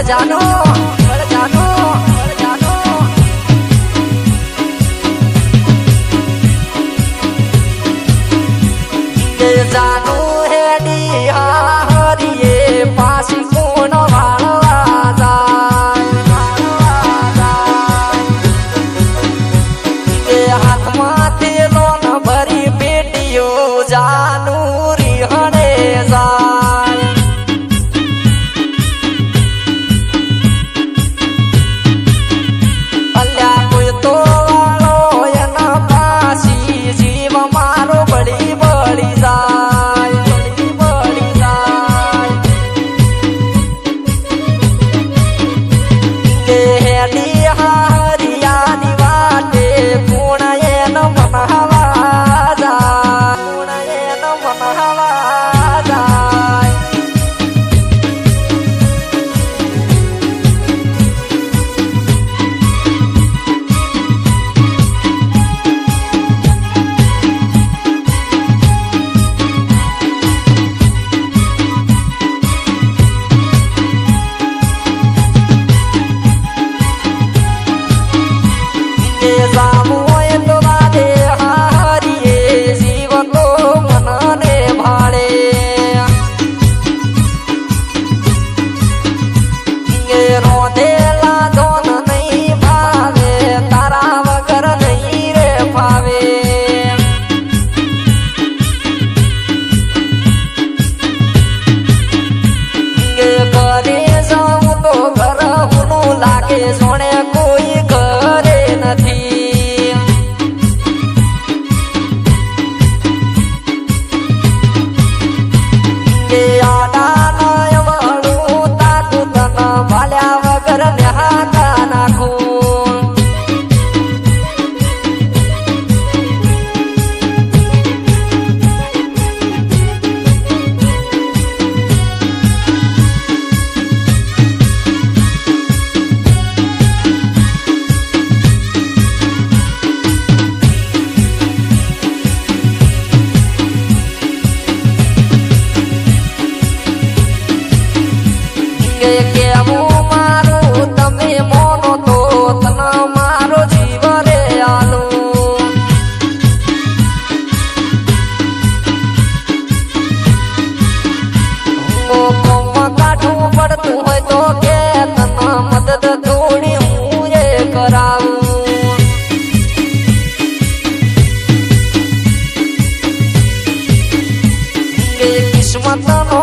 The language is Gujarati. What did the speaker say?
જાનો જાનો જાનો કે જાનો હેડી હરિએ પાછી કોણ વાળવા જાય કે હાથમાંથી લોન ભરી પેટીઓ જાનું રીહણે જાય અલ્યા કોઈ તો વાળો એના પાછી જીવ મારો બળી બળી જાય બળી બળી જાય કે હેડી હરિયાની વાટે પૂર્ણ એનો મનાવા જાય પૂર્ણ એનો મનાવા જાય કે જામો એટલો વાદે હારીએ જીવન તો મનને ભાડે કે રોધેલા ધોન નહીં ભાવે તારા વગર નહીં રે ફાવે કે ઘરે જાઉં તો ઘર હુનું લાગે સોણે કોઈ ઘરે નથી કે આડા વાળું તાકું તન ભાલ્યા વગર ન્યાકા નાખું કે કેવું મારું તમે મોનો તો તન મારો જીવ રે આલું કોમ કાઢવું પડતું હોય તો કે તન મદદ થોડી હું એ કરાવું કે કિસ્મત નો